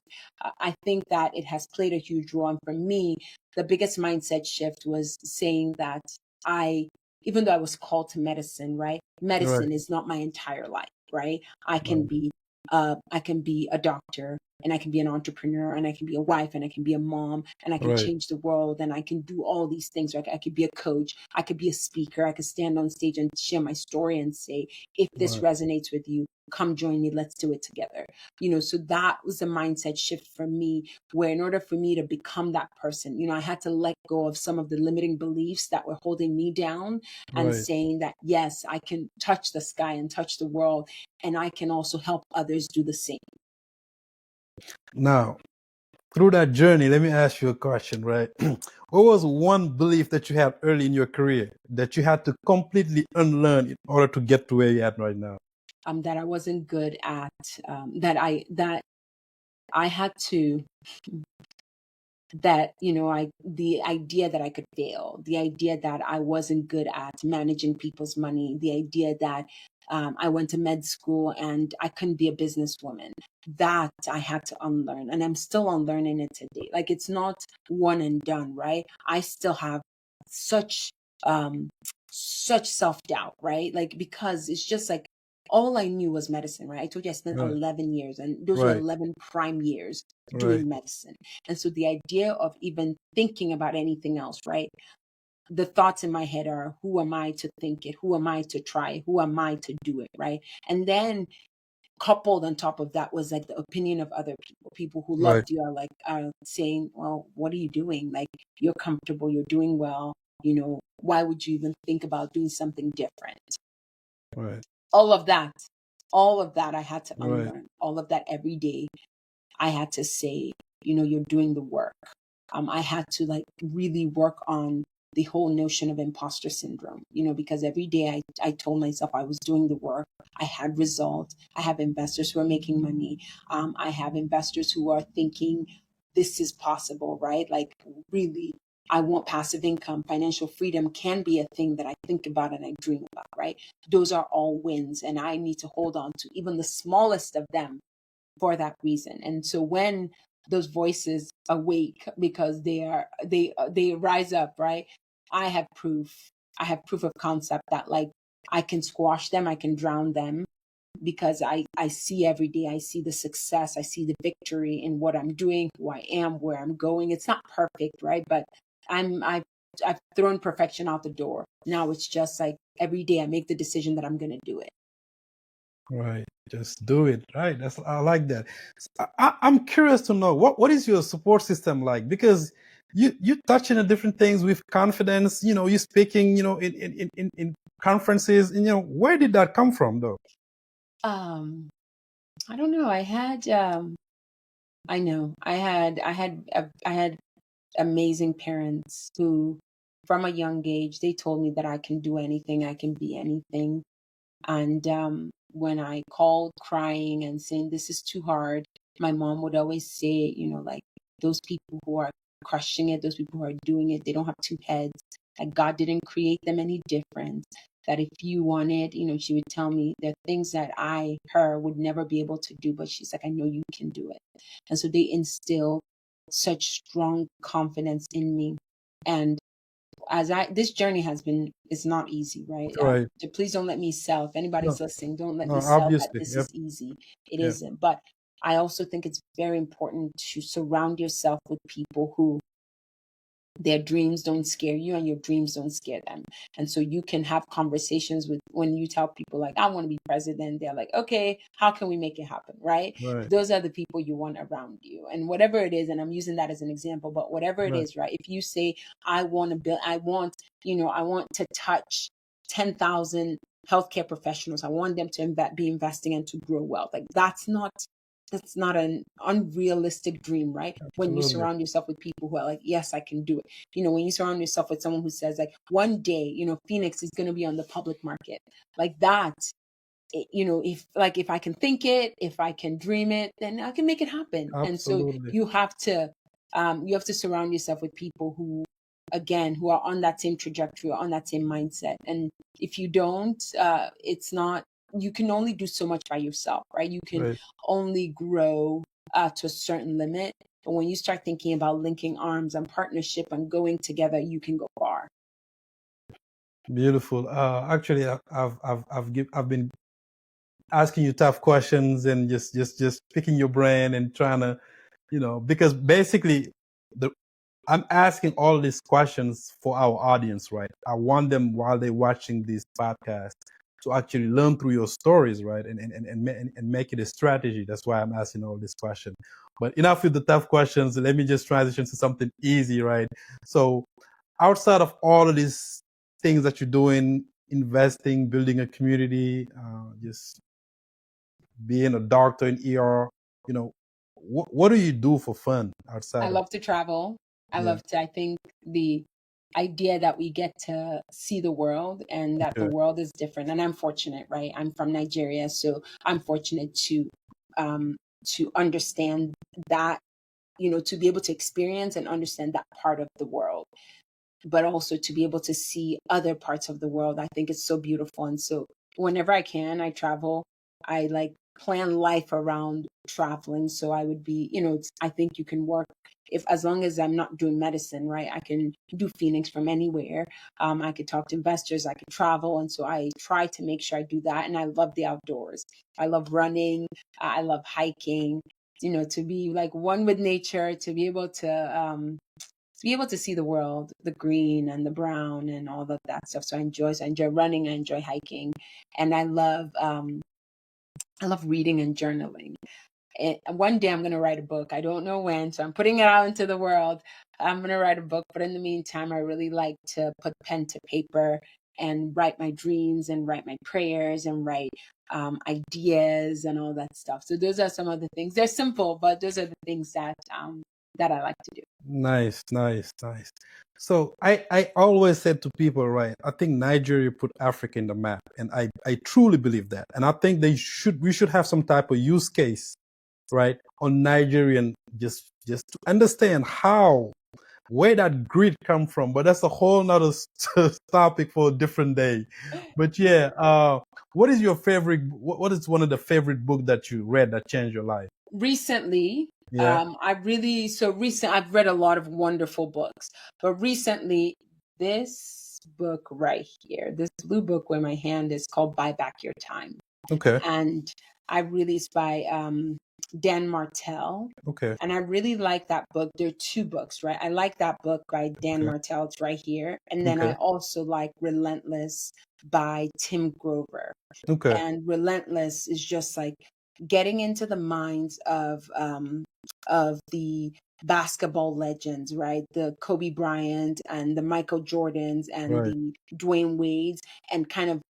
I think that it has played a huge role. And for me, the biggest mindset shift was saying that even though I was called to medicine, right? Right. Medicine is not my entire life, right? I can Right. be a doctor, and I can be an entrepreneur, and I can be a wife, and I can be a mom, and I can Right. change the world, and I can do all these things. Right? I could be a coach, I could be a speaker, I could stand on stage and share my story and say, if this Right. resonates with you, come join me, let's do it together. So that was a mindset shift for me, where in order for me to become that person, I had to let go of some of the limiting beliefs that were holding me down, and Right. saying that, yes, I can touch the sky and touch the world, and I can also help others do the same. Now, through that journey, let me ask you a question, right? What was one belief that you had early in your career that you had to completely unlearn in order to get to where you're at right now? That I wasn't good at, that I had to, that the idea that I could fail, the idea that I wasn't good at managing people's money, the idea that I went to med school and I couldn't be a businesswoman, that I had to unlearn, and I'm still unlearning it today. Like, it's not one and done, right? I still have such um such self-doubt, right? Like, because it's just like, all I knew was medicine, right? I told you I spent Right. 11 years, and those were Right. 11 prime years Right. doing medicine. And so the idea of even thinking about anything else, right? The thoughts in my head are, who am I to think it? Who am I to try it? Who am I to do it? Right. And then coupled on top of that was like the opinion of other people who Right. loved you are saying, well, what are you doing? Like, you're comfortable, you're doing well, why would you even think about doing something different? Right. All of that, I had to Right. unlearn. All of that every day, I had to say, you're doing the work. I had to like really work on the whole notion of imposter syndrome, because every day I told myself I was doing the work. I had results. I have investors who are making money. I have investors who are thinking this is possible, right? Like, really, I want passive income. Financial freedom can be a thing that I think about and I dream about, right? Those are all wins, and I need to hold on to even the smallest of them for that reason. And so when those voices awake, because they rise up, right? I have proof. I have proof of concept that, like, I can squash them, I can drown them, because I see every day, I see the success, I see the victory in what I'm doing, who I am, where I'm going. It's not perfect, right? But I've thrown perfection out the door. Now it's just like every day I make the decision that I'm going to do it. Right. Just do it. Right. I like that. I'm curious to know what is your support system like, because you touching on different things with confidence. You speaking. In conferences. And, where did that come from, though? Um, I don't know. I had amazing parents who, from a young age, they told me that I can do anything, I can be anything. And when I called crying and saying this is too hard, my mom would always say, like, those people who are crushing it, those people who are doing it, they don't have two heads. Like, God didn't create them any different. That if you wanted, she would tell me there are things that her, would never be able to do, but she's like, I know you can do it. And so they instill such strong confidence in me. And this journey it's not easy, right? Right. So please don't let me sell. If anybody's No. listening, don't let No. me sell that Obviously. this Yep. is easy. It Yep. isn't. But I also think it's very important to surround yourself with people who, their dreams don't scare you and your dreams don't scare them. And so you can have conversations with, when you tell people like, I want to be president, they're like, okay, how can we make it happen? Right? Right. Those are the people you want around you. And whatever it is, and I'm using that as an example, but whatever it Right. is, right? If you say, I want to build, I want to touch 10,000 healthcare professionals. I want them to be investing and to grow wealth. Like, that's not it's not an unrealistic dream, right? When you Absolutely. surround yourself with people who are like, yes, I can do it. When you surround yourself with someone who says like, one day, Phoenix is going to be on the public market, like that. If I can think it, if I can dream it, then I can make it happen. And so Absolutely. you have to surround yourself with people who, again, who are on that same trajectory, or on that same mindset. And if you don't, it's not, you can only do so much by yourself, right? You can Right. only grow to a certain limit. But when you start thinking about linking arms and partnership and going together, you can go far. Beautiful. Actually, I've been asking you tough questions and just picking your brain and trying to, because basically I'm asking all these questions for our audience, right? I want them, while they're watching this podcast, to actually learn through your stories, right? And make it a strategy. That's why I'm asking all these questions. But enough with the tough questions. Let me just transition to something easy, right? So outside of all of these things that you're doing, investing, building a community, just being a doctor in ER, what do you do for fun I outside of? love to travel. Yeah. I think the idea that we get to see the world, and that the Okay. world is different. And I'm fortunate, right? I'm from Nigeria, so I'm fortunate to understand that, to be able to experience and understand that part of the world, but also to be able to see other parts of the world. I think it's so beautiful. And so whenever I can, I travel. I like plan life around traveling. So I would be, I think you can work, if as long as I'm not doing medicine, right? I can do Phoenix from anywhere. I could talk to investors, I could travel. And so I try to make sure I do that. And I love the outdoors. I love running. I love hiking, to be like one with nature, to be able to see the world, the green and the brown and all of that stuff. So I enjoy running, I enjoy hiking, and I love reading and journaling. And one day I'm going to write a book. I don't know when, so I'm putting it out into the world. I'm going to write a book, but in the meantime, I really like to put pen to paper and write my dreams and write my prayers and write ideas and all that stuff. So those are some of the things. They're simple, but those are the things that I like to do. Nice, nice, nice. So I always said to people, right, I think Nigeria put Africa in the map, and I truly believe that. And I think we should have some type of use case, right, on Nigerian, just to understand where that grid come from. But that's a whole nother topic for a different day. But yeah, what is your favorite? What is one of the favorite book that you read that changed your life? Recently, Yeah. I've read a lot of wonderful books, but recently, this book right here, this blue book where my hand is, called Buy Back Your Time. Okay. And it's by Dan Martell. Okay. And I really like that book. There are two books, right? I like that book by Dan Okay. Martell. It's right here. And then I Okay. also like Relentless by Tim Grover. Okay. And Relentless is just like getting into the minds of the basketball legends, right? The Kobe Bryant and the Michael Jordans and Right. the Dwayne Wades, and kind of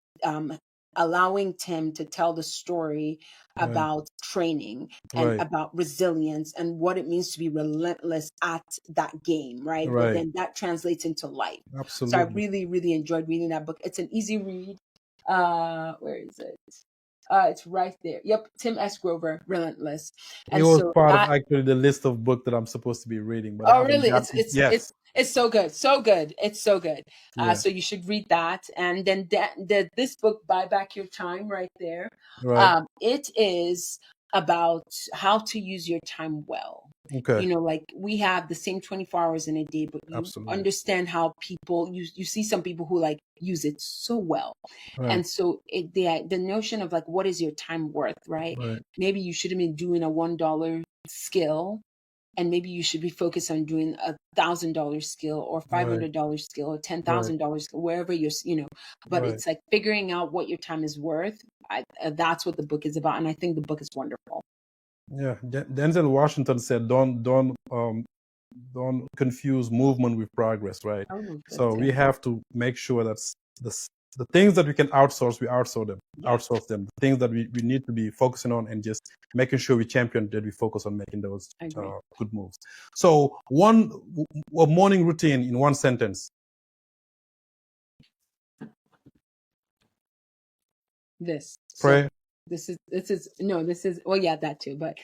allowing Tim to tell the story Right. about training and Right. about resilience and what it means to be relentless at that game, right? But Right. then that translates into life. So I Absolutely. really, really enjoyed reading that book. It's an easy read. Where is it? It's right there. Yep, Tim S. Grover, Relentless. It And was so part of that actually the list of books that I'm supposed to be reading, but I Oh, haven't really? got It's to. it's it's Yes. it's so good, so good. It's so good. Yeah. So you should read that, and then this book, Buy Back Your Time, right there. Right. It is about how to use your time well. Okay. Like we have the same 24 hours in a day, but you Absolutely. understand how people you see some people who like use it so well, Right. and so the notion of like, what is your time worth, right? Right. Maybe you shouldn't be doing a $1 skill, and maybe you should be focused on doing $1,000 skill or Right. $500 skill or ten Right. thousand dollars skill, wherever but Right. it's like figuring out what your time is worth. That's what the book is about, and I think the book is wonderful. Yeah. Denzel Washington said, don't confuse movement with progress, right? Oh, good. So we have to make sure that the the things that we can outsource, we outsource them. The things that we need to be focusing on and just making sure we champion that we focus on making those good moves. So a morning routine in one sentence. Pray. So this is well, yeah, that too, but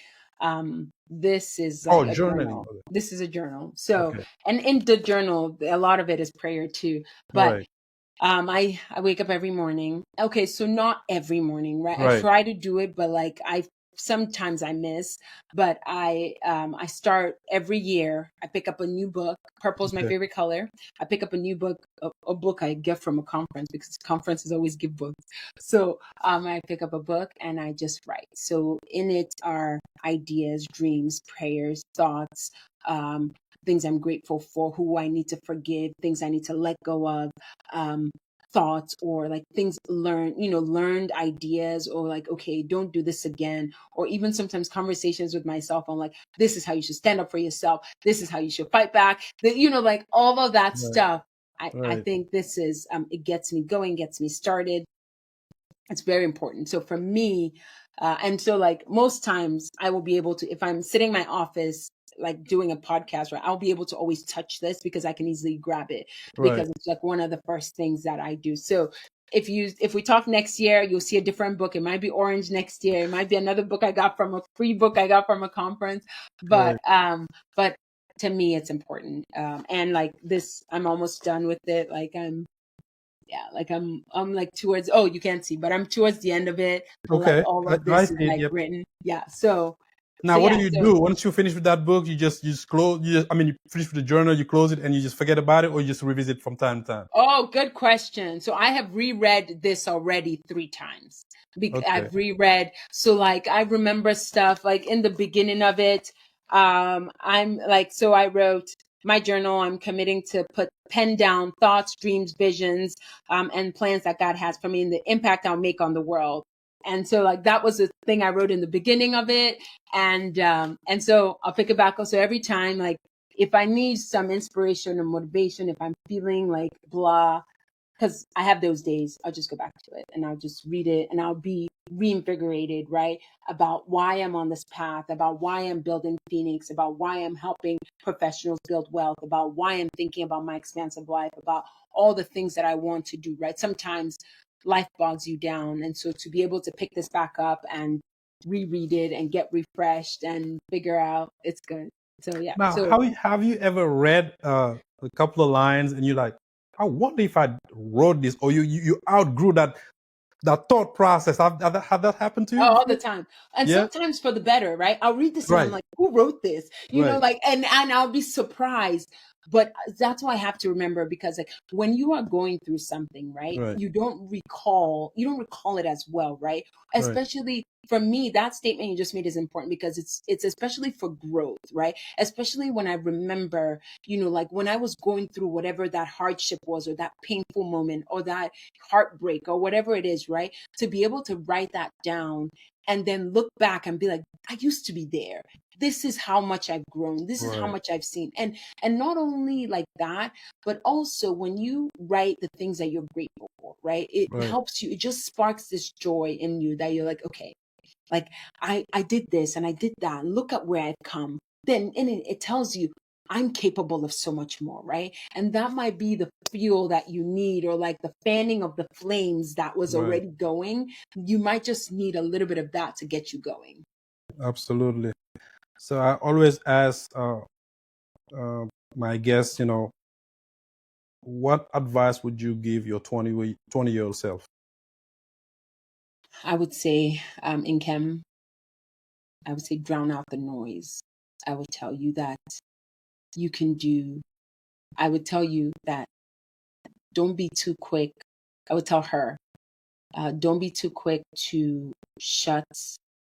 this is like a journal. This is a journal. So and in the journal, a lot of it is prayer too. But I wake up every morning. Okay, so not every morning, right? I try to do it, but like sometimes I miss. But I start every year. I pick up a new book. Purple is my favorite color. I pick up a new book, a book I get from a conference because conferences always give books. So I pick up a book and I just write. So in it are ideas, dreams, prayers, thoughts, things I'm grateful for, who I need to forgive, things I need to let go of, thoughts or like things learned ideas, or like, okay, don't do this again. Or even sometimes conversations with myself on like, this is how you should stand up for yourself. This is how you should fight back. Like all of that stuff. I think this is, it gets me going, gets me started. It's very important. So for me, and so like most times I will be able to, if I'm sitting in my office, like doing a podcast, right, I'll be able to always touch this because I can easily grab it because it's like one of the first things that I do. So if we talk next year, you'll see a different book. It might be orange next year. It might be another book I got from a free book I got from a conference. But to me, it's important. And like this, I'm almost done with it. Like I'm like towards, you can't see, but I'm towards the end of it. Okay. Like all of this is like written. Yeah. So now, what do you do once you finish with that book? You just close. You finish with the journal, you close it, and you just forget about it, or you just revisit from time to time. Oh, good question. So I have reread this already 3 times. I've reread. So like I remember stuff like in the beginning of it. I'm like, so I wrote my journal. I'm committing to pen down thoughts, dreams, visions, and plans that God has for me and the impact I'll make on the world. And so like that was the thing I wrote in the beginning of it. And so I'll pick it back up. So every time, like if I need some inspiration or motivation, if I'm feeling like blah, because I have those days, I'll just go back to it and I'll just read it and I'll be reinvigorated, right? About why I'm on this path, about why I'm building Phoenix, about why I'm helping professionals build wealth, about why I'm thinking about my expansive life, about all the things that I want to do, right? Sometimes life bogs you down. And so to be able to pick this back up and reread it and get refreshed and figure out, it's good. So yeah. Now, have you ever read a couple of lines and you're like, I wonder if I wrote this, or you outgrew that thought process? Had that happened to you? All the time. And sometimes for the better, right? I'll read this and I'm like, who wrote this? Like, and I'll be surprised. But that's why I have to remember, because like when you are going through something, right? You don't recall it as well, right? Especially for me, that statement you just made is important because it's especially for growth, right? Especially when I remember, like when I was going through whatever that hardship was, or that painful moment, or that heartbreak, or whatever it is, right? To be able to write that down and then look back and be like, I used to be there. This is how much I've grown. This is how much I've seen. And not only like that, but also when you write the things that you're grateful for, right? It helps you. It just sparks this joy in you that you're like, okay, like I did this and I did that. And look at where I've come. Then it tells you I'm capable of so much more, right? And that might be the fuel that you need, or like the fanning of the flames that was already going. You might just need a little bit of that to get you going. Absolutely. So I always ask my guests, what advice would you give your 20-year-old self? I would say, Nkem, I would say drown out the noise. I would tell you that you can do. I would tell you that don't be too quick. I would tell her, don't be too quick to shut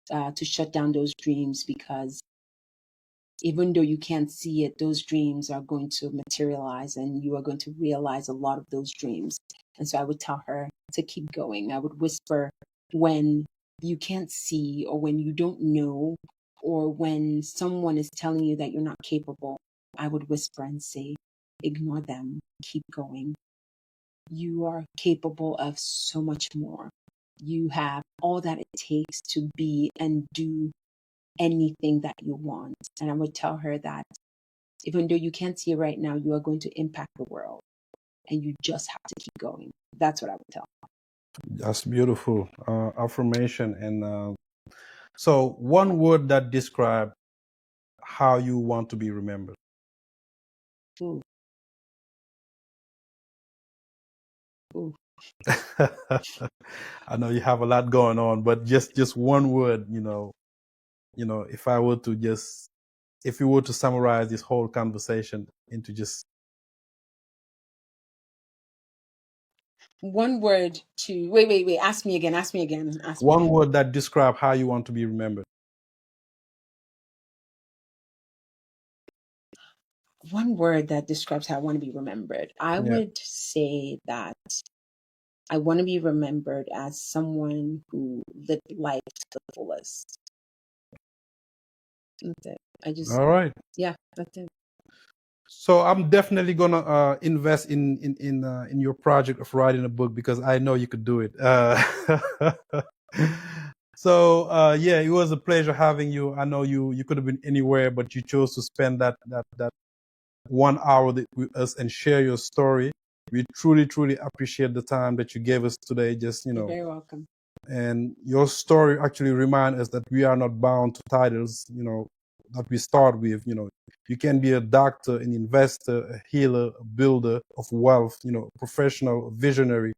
down those dreams, because even though you can't see it, those dreams are going to materialize and you are going to realize a lot of those dreams. And so I would tell her to keep going. I would whisper when you can't see, or when you don't know, or when someone is telling you that you're not capable. I would whisper and say, ignore them, keep going. you are capable of so much more. You have all that it takes to be and do anything that you want. And I would tell her that even though you can't see it right now, you are going to impact the world and you just have to keep going. That's what I would tell her. That's beautiful affirmation. And so, one word that describes how you want to be remembered. Ooh. Ooh. I know you have a lot going on, but just one word, if I were to if you were to summarize this whole conversation into just one word to wait. Ask me again. one word that describes how you want to be remembered. One word that describes how I want to be remembered. I would say that I want to be remembered as someone who lived life to the fullest. That's it. All right. Yeah, that's it. So I'm definitely gonna invest in your project of writing a book because I know you could do it. So yeah, it was a pleasure having you. I know you could have been anywhere, but you chose to spend that 1 hour with us and share your story. We truly appreciate the time that you gave us today. You're very welcome. And your story actually reminds us that we are not bound to titles, that we start with. You can be a doctor, an investor, a healer, a builder of wealth, professional, visionary.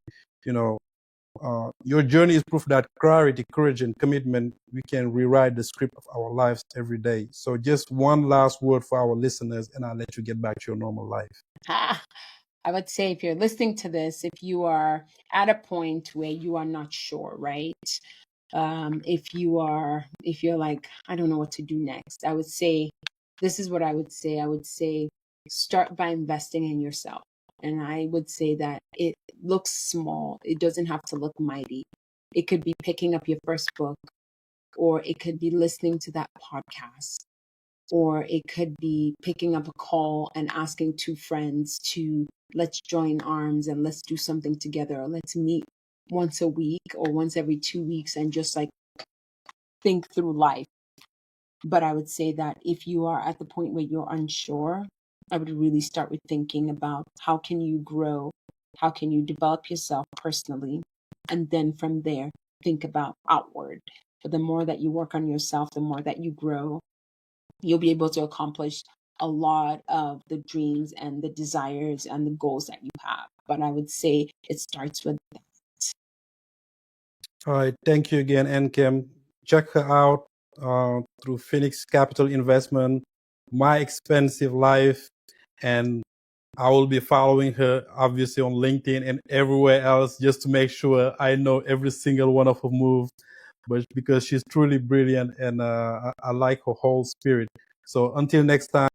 Your journey is proof that clarity, courage, and commitment, we can rewrite the script of our lives every day. So just one last word for our listeners, and I'll let you get back to your normal life. I would say if you're listening to this, if you are at a point where you are not sure, right? If you're like, I don't know what to do next, I would say, this is what I would say. I would say, start by investing in yourself. And I would say that it looks small. It doesn't have to look mighty. It could be picking up your first book, or it could be listening to that podcast, or it could be picking up a call and asking two friends to let's join arms and let's do something together, or let's meet once a week or once every 2 weeks and just like think through life. But I would say that if you are at the point where you're unsure, I would really start with thinking about how can you grow, how can you develop yourself personally, and then from there think about outward. But the more that you work on yourself, the more that you grow, you'll be able to accomplish a lot of the dreams and the desires and the goals that you have. But I would say it starts with that. All right. Thank you again, Nkem. Check her out through Phoenix Capital Investment, My Expensive Life, and I will be following her obviously on LinkedIn and everywhere else just to make sure I know every single one of her moves. But because she's truly brilliant and I like her whole spirit. So until next time.